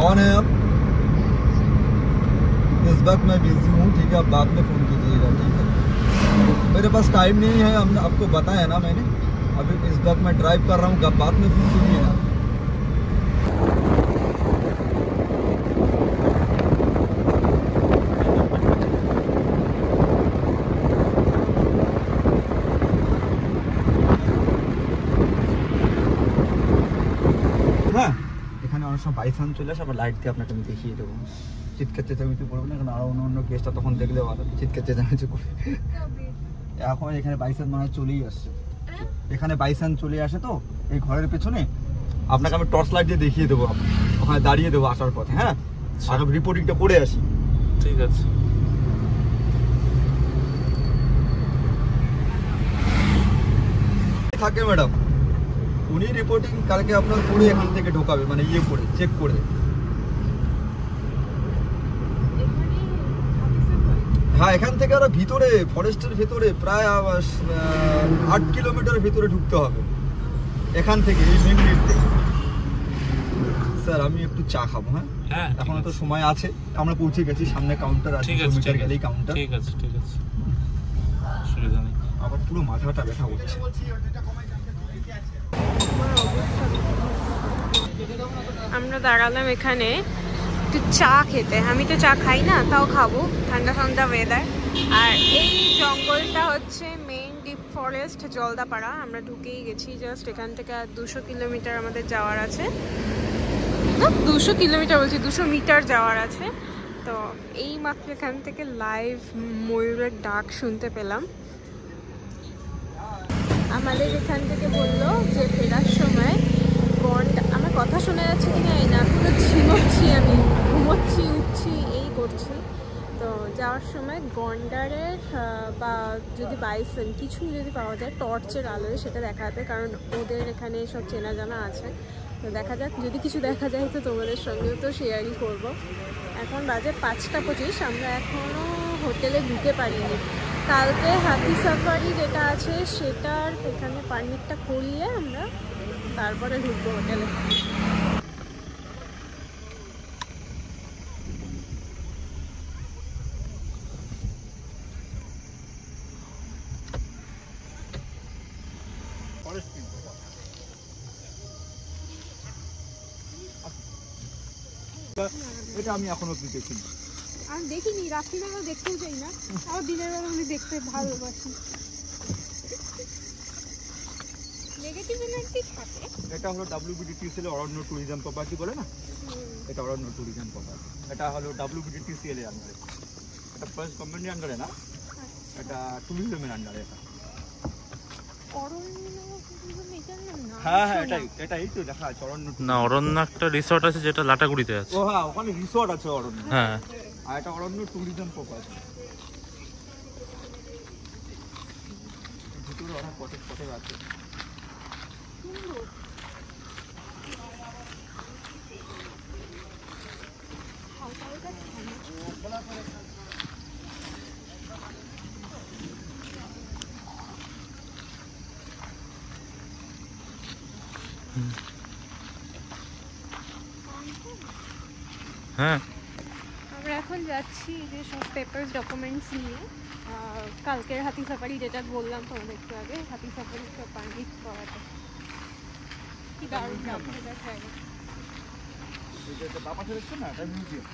कौन है आप? इस वक्त मैं बिजी हूँ, ठीक है, आप बाद में फ़ोन कीजिएगा, ठीक है। मेरे पास टाइम नहीं है, हमने आपको बताया ना मैंने। अभी इस वक्त मैं ड्राइव कर रहा हूँ, बाद में फ़ोन कीजिएगा। হ্যাঁ, এখানে অনেক সময় বাইসান চলে আসে, আবার লাইট দিয়ে আপনাকে আমি দেখিয়ে দেবো। চিৎকার চেঁচামেচি করবে না, কারণ আরো অন্য কেসটা তখন দেখলে ভালো চিৎকার চেঁচামেচি করবে। এখন এখানে বাইসান মনে হয় চলেই আসছে, এখানে বাইসান চলে আসে তো এই ঘরের পেছনে। আপনাকে আমি টর্চ লাইট দিয়ে দেখিয়ে দেবো, ওখানে দাঁড়িয়ে দেবো আসার পথে। হ্যাঁ, আর রিপোর্টিংটা করে আসি। ঠিক আছে। থাকে ম্যাডাম, উনি রিপোর্টিং কালকে আপনার করে এখান থেকে ঢোকাবে, মানে ইয়ে করে চেক করে। হ্যাঁ, এখান থেকে আরো ভিতরে ফরেস্টের ভিতরে প্রায় 8 কিলোমিটার ভিতরে ঢুকতে হবে এখান থেকে, এই মেন গেট থেকে। স্যার আমি একটু চা খাবো। হ্যাঁ, এখনো তো সময় আছে, আমরা পৌঁছে গেছি, সামনে কাউন্টার আছে, 200 মিটার গেলেই কাউন্টার। ঠিক আছে ঠিক আছে, অসুবিধা নেই। আবার পুরো মাথাটা ব্যথা করছে। আমরা দাঁড়ালাম এখানে একটু চা খেতে। আমি তো চা খাই না, তাও খাবো, ঠান্ডা ঠান্ডা ওয়েদার। আর এই জঙ্গলটা হচ্ছে মেইন ডিপ ফরেস্ট জলদাপাড়া। আমরা ঢুকেই গেছি, জাস্ট এখান থেকে 200 কিলোমিটার আমাদের যাওয়ার আছে। না 200 কিলোমিটার বলছি, 200 মিটার যাওয়ার আছে। তো এই মাত্র এখান থেকে লাইভ ময়ূরের ডাক শুনতে পেলাম। আমাদের এখান থেকে বললো যে ফেরার সময় আমার কথা শোনা যাচ্ছে কিনা এই না, পুরো ঝিমোচ্ছি, আমি ঘুমোচ্ছি, উঠছি, এই করছি। তো যাওয়ার সময় গন্ডারের বা যদি বাইসন কিছু যদি পাওয়া যায় টর্চের আলোয় সেটা দেখাবে, কারণ ওদের এখানে সব চেনা জানা আছে। তো দেখা যাক, যদি কিছু দেখা যায় তো তোমাদের সঙ্গেও তো শেয়ারই করব। এখন বাজে 5:25, আমরা এখনও হোটেলে ঢুকে পারিনি। কালকে হাতি সাফারি যেটা আছে সেটার এখানে পারমিটটা করিয়ে আমরা তারপরে ঢুকবো হোটেলে। এটা আমি এখনো অব্দি দেখিনি। আমি দেখিনি, রাত্রিবেলা দেখতেও চাই না, আর দিনের বেলা আমি দেখতে ভালোবাসি। নেগেটিভ এনার্জি থাকে। এটা হলো WBDTCL অরণ্য ট্যুরিজম প্রপার্টি বলে না, এটা অরণ্য ট্যুরিজম প্রপার্টি। এটা হলো WBDTCL এর আন্ডারে, এটা ফরেস্ট গভর্নমেন্টের আন্ডারে না, এটা ট্যুরিজমের আন্ডারে। এটা হ্যাঁ হ্যাঁ, এটাই তো দেখা আছে অরণ্য। না, অরণ্য একটা রিসর্ট আছে যেটা লাটাগুড়িতে আছে। ও হ্যাঁ, ওখানে রিসর্ট আছে অরণ্য। হ্যাঁ, আর এটা অরণ্য ট্যুরিজম প্রপার্টি। ভিতরে অনেক কটেজ আছে। হ্যাঁ, আমরা এখন যাচ্ছি যে সব পেপারস ডকুমেন্টস নিয়ে কালকের হাতি সাফারি, যেটা বললাম তোমাদের একটু আগে, হাতি সাফারি পারমিট করাতে। কি দারুণ ব্যাপারে দেখায়। এটা বাবা ছেড়েছে না, এটা মিউজিয়াম।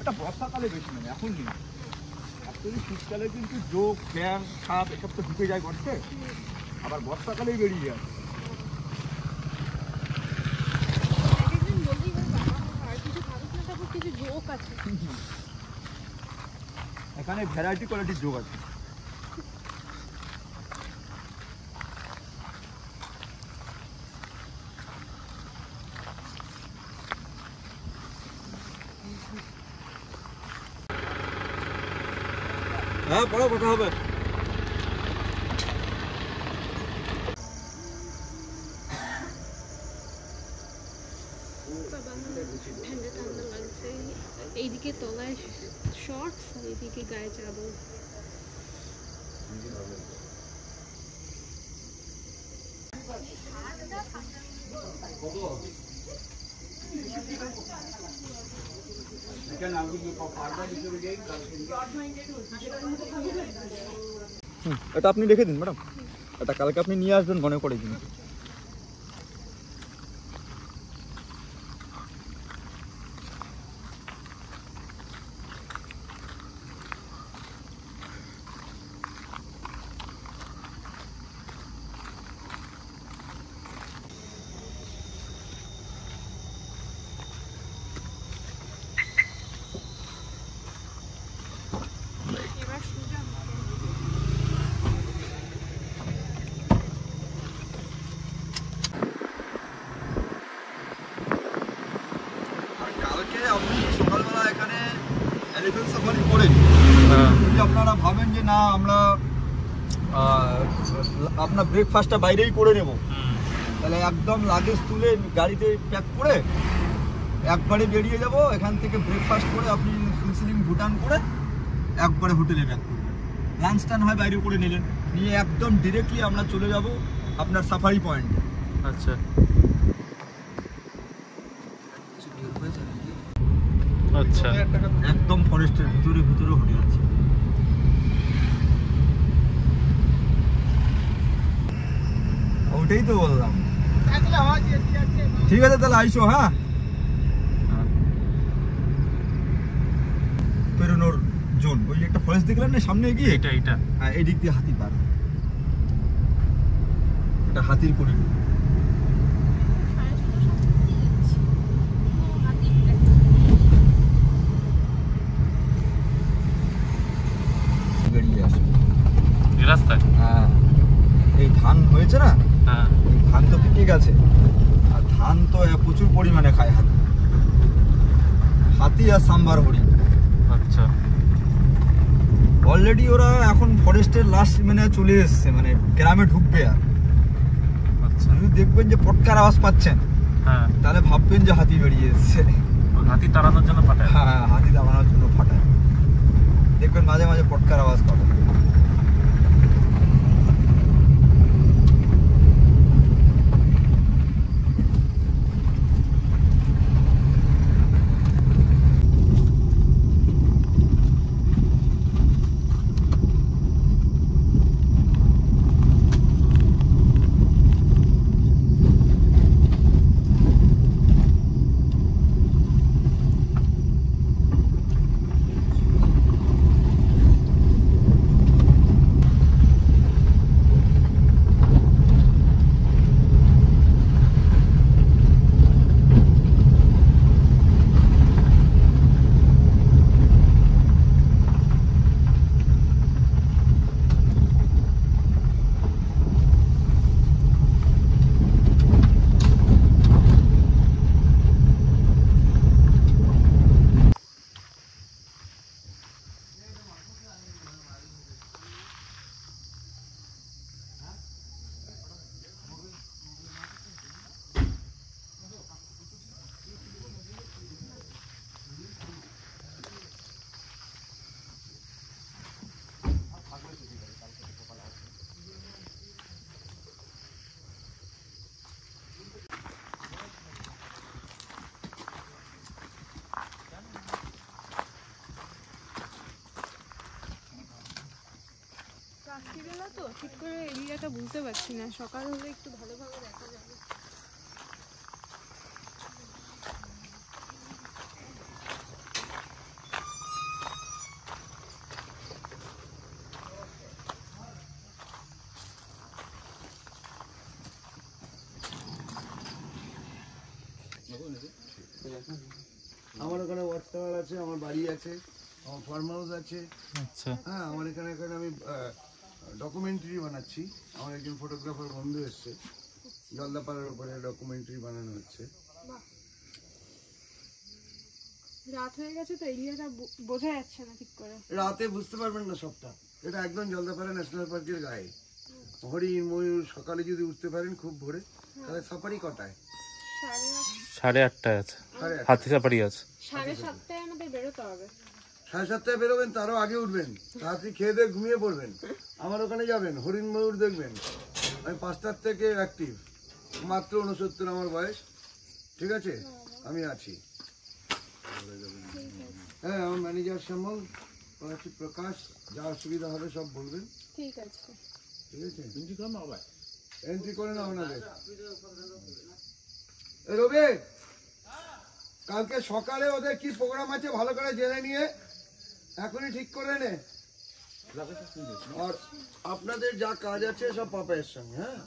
এটা বর্ষাকালে বেশি মানে, এখন নেই। অ্যাকচুয়ালি শীতকালে কিন্তু জোক, ব্যাং, সাপ এসব তো ঢুকে যায় গর্তে, আবার বর্ষাকালেই বেরিয়ে যায়। এখানে ভ্যারাইটি কোয়ালিটির জোক আছে। হ্যাঁ, বড় কথা হবে। ঠান্ডা ঠান্ডা লাগছে, এইদিকে তলায় শর্টস আর এইদিকে গায়ে চাদর। এটা আপনি রেখে দিন ম্যাডাম, এটা কালকে আপনি নিয়ে আসবেন মনে করে দিন। কালকে আপনি সকালবেলা এখানে এলিফ্যান্ট সাফারি করেন, যদি আপনারা ভাবেন যে না আমরা আপনার ব্রেকফাস্টটা বাইরেই করে নেব, তাহলে একদম লাগেজ তুলে গাড়িতে প্যাক করে একবারে বেরিয়ে যাব। এখান থেকে ব্রেকফাস্ট করে আপনি সুইসিলিং ভুটান করে একবারে হোটেলে ব্যাক করবেন। লাঞ্চ টান হয় বাইরে করে নিলেন, নিয়ে একদম ডিরেক্টলি আমরা চলে যাব আপনার সাফারি পয়েন্টে। আচ্ছা আচ্ছা, একদম ফরেস্টের ভিতরে ভিতরে হোটেল আছে। ওটাই তো বললাম। ঠিক আছে তাহলে আইসো। হ্যাঁ, পেরোনোর জোন ওই একটা ফরেস্ট দেখলাম না সামনে এগিয়ে, এটা হ্যাঁ এই দিক দিয়ে হাতি পার, এটা হাতির করিডোর। বেরিয়ে আসো এই রাস্তায়। হ্যাঁ, এই ধান হয়েছে না, হ্যাঁ এই ধান তো পেকে গেছে, আর ধান তো প্রচুর পরিমাণে খায় হাতি, হাতি আর সাম্বার হরিণ। আচ্ছা, অলরেডি ওরা এখন ফরেস্টের লাস্ট মানে চলে এসছে, মানে গ্রামে ঢুকবে। আর আচ্ছা, যদি দেখবেন যে পটকার আওয়াজ পাচ্ছেন, হ্যাঁ তাহলে ভাববেন যে হাতি বেরিয়ে এসছে। হাতি তাড়ানোর জন্য পাঠায়। হ্যাঁ, হাতি দাবানোর জন্য ফাটায়, দেখবেন মাঝে মাঝে পটকার আওয়াজ পাবেন। রাত্রিবেলা তো ঠিক করে এরিয়াটা বুঝতে পারছি না, সকাল হলে একটু ভালোভাবে দেখা যাবে। আমার ওখানে ওয়াচ টাওয়ার আছে, আমার বাড়ি আছে, আমার ফার্ম হাউস আছে। আচ্ছা, হ্যাঁ, আমার এখানে আমি ডকুমেন্টারি বানাচ্ছি। আমার একজন ফটোগ্রাফার বন্ধু এসছে, জলদাপাড়ার উপরে ডকুমেন্টারি বানানো হচ্ছে। রাত হয়ে গেছে তো এরিয়াটা বোঝা যাচ্ছে না ঠিক করে। রাতে বুঝতে পারবেন না সবটা, এটা একদম জলদাপাড়া ন্যাশনাল পার্কের গায়ে। হরিণ ময়ূর সকালে যদি উঠতে পারেন খুব ভোরে, তাহলে সাফারি কটায়? 8:30 আছে, হাতি সাফারি আছে। 7:30 আমাদের বেরোতে হবে। 7:30 বেরোবেন, তারও আগে উঠবেন, রাত্রি খেয়ে দিয়ে ঘুমিয়ে পড়বেন, আমার ওখানে যাবেন, হরিণ ময়ূর দেখবেন। আমি 5টার থেকে অ্যাক্টিভ, মাত্র 69 আমার বয়স, ঠিক আছে? আমি আছি। হ্যাঁ, আমার ম্যানেজার শ্যামল, হচ্ছে প্রকাশ, যা অসুবিধা হবে সব বলবেন, ঠিক আছে। ঠিক আছে? এন্ট্রি করে নাও ওনাদের। রবি, কালকে সকালে ওদের কি প্রোগ্রাম আছে ভালো করে জেনে নিয়ে এখনই ঠিক করে নে। আর আপনাদের যা কাজ আছে সব পাপায়ের সঙ্গে, হ্যাঁ,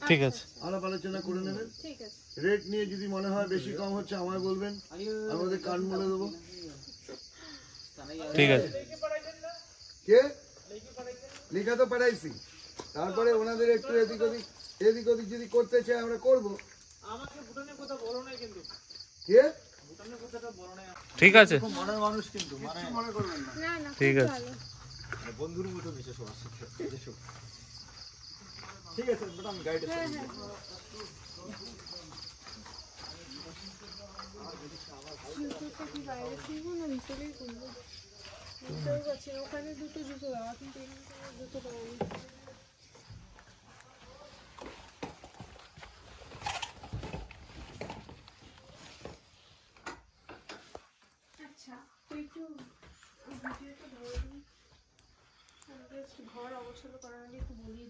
ঠিক আছে। আলাপ আলোচনা করে নেবেন। ঠিক আছে। রেট নিয়ে যদি মনে হয় বেশি কম হচ্ছে আমায় বলবেন, আমাদের কান বলে দেবো। ঠিক আছে। কে লিখা তো পাঠাইছি, তারপরে ওনাদের একটু এদিক ওদিক যদি করতে চাই আমরা করবো। কে ঠিক আছে। মনের মানুষ কিন্তু মানে মনে করবেন না। না না, ঠিক খুব আছে। ভালো। বন্ধুর মতো মিশে সবার সাথে এসো। ঠিক আছে বেটা, আমি গাইড হ্যাঁ হ্যাঁ। জুতোটা কি বাইরে কিনবো না ভিতরেই কিনবো? বুঝতেও পারছি না, ওখানে দুটো জুতো দেওয়া, কিন্তু এখানে কোনো জুতো দেওয়া নেই। আচ্ছা, তুই একটু ভিডিওটা ধরে দিন, ঘর অবসর করার আগে একটু বলি।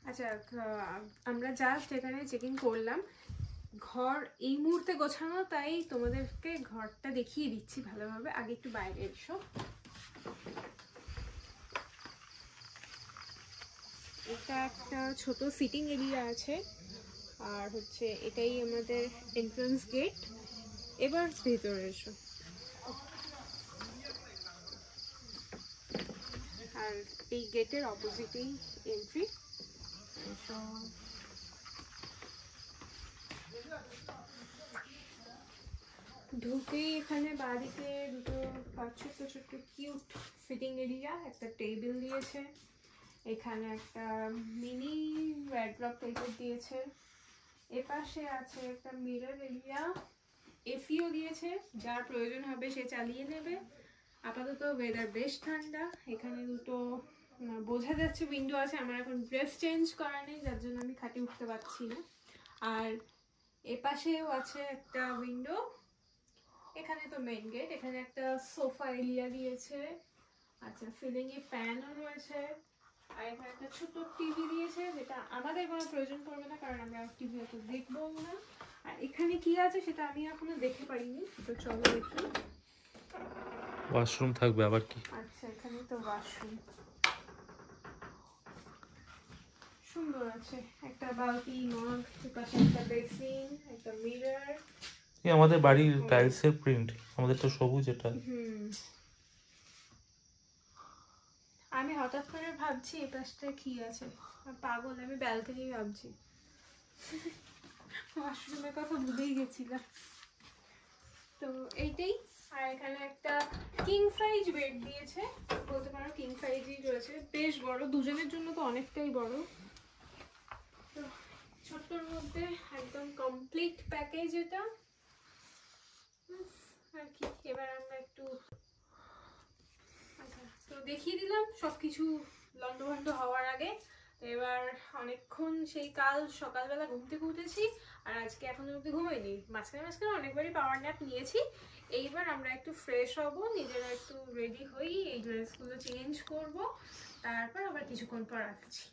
আচ্ছা, আমরা জাস্ট এখানে চেক ইন করলাম, ঘর এই মুহূর্তে গোছানো, তাই তোমাদেরকে ঘরটা দেখিয়ে দিচ্ছি ভালোভাবে। আগে একটু বাইরে এসো। এটা একটা ছোট সিটিং এরিয়া আছে, আর হচ্ছে এটাই আমাদের এন্ট্রান্স গেট। এবার ভেতরে এসো। আর এই গেটের অপোজিটেই এন্ট্রি। ঢুকেই এখানে বাড়িতে দুটো ছোট্ট ছোট্ট কিউট সিটিং এরিয়া, একটা টেবিল দিয়েছে, এখানে একটা মিনি ওয়ার্ড্রপ টাইপের দিয়েছে, এপাশে আছে একটা মিরর এরিয়া, এসিও দিয়েছে, যার প্রয়োজন হবে সে চালিয়ে নেবে। আপাতত ওয়েদার বেশ ঠান্ডা। এখানে দুটো বোঝা যাচ্ছে উইন্ডো আছে, আমার এখন ড্রেস চেঞ্জ করা নেই, যার জন্য আমি খাটে উঠতে পারছি না। আর এপাশেও আছে একটা উইন্ডো, এখানে তো মেইন গেট। এখানে একটা সোফা এরিয়া দিয়েছে, আচ্ছা সিলিং এ ফ্যানও রয়েছে, আর এখানে একটা ছোট টিভি দিয়েছে, যেটা আমাদের কোনো প্রয়োজন পড়বে না কারণ আমরা টিভি অত দেখবো না। আর এখানে কি আছে সেটা আমি এখনো দেখে পারিনি, তো চলো দেখি। ওয়াশরুম থাকবে আবার কি? আচ্ছা, এখানে তো ওয়াশরুম সুন্দর আছে, একটা বালতি, মগ, পাশে একটা বেসিন, একটা মিরর। এই আমাদের বাড়ির টাইলসের প্রিন্ট, আমাদের তো সবুজ এটা। আমি হঠাৎ করে ভাবছি এই পাশটা কি আছে, পাগল, আমি ব্যালকনি ভাবছি, ওয়াশরুমের কথা ভুলেই গেছিলাম। তো এইটাই। আর এখানে একটা কিং সাইজ বেড দিয়েছে, বলতে পারো কিং সাইজই রয়েছে, বেশ বড়, দুজনের জন্য তো অনেকটাই বড়। তো ছোট্টর মধ্যে একদম কমপ্লিট প্যাকেজ এটা আর কি। এবার আমরা একটু আচ্ছা, তো দেখিয়ে দিলাম সবকিছু লন্ডভন্ড হওয়ার আগে। তো এবার অনেকক্ষণ, সেই কাল সকালবেলা ঘুম থেকে উঠেছি, আর আজকে এখনো অব্দি ঘুমাইনি, মাঝখানে অনেকবারই পাওয়ার ন্যাপ নিয়েছি। এইবার আমরা একটু ফ্রেশ হব, নিজেরা একটু রেডি হই, এই ড্রেসগুলো চেঞ্জ করব, তারপর আবার কিছুক্ষণ পর আসছি।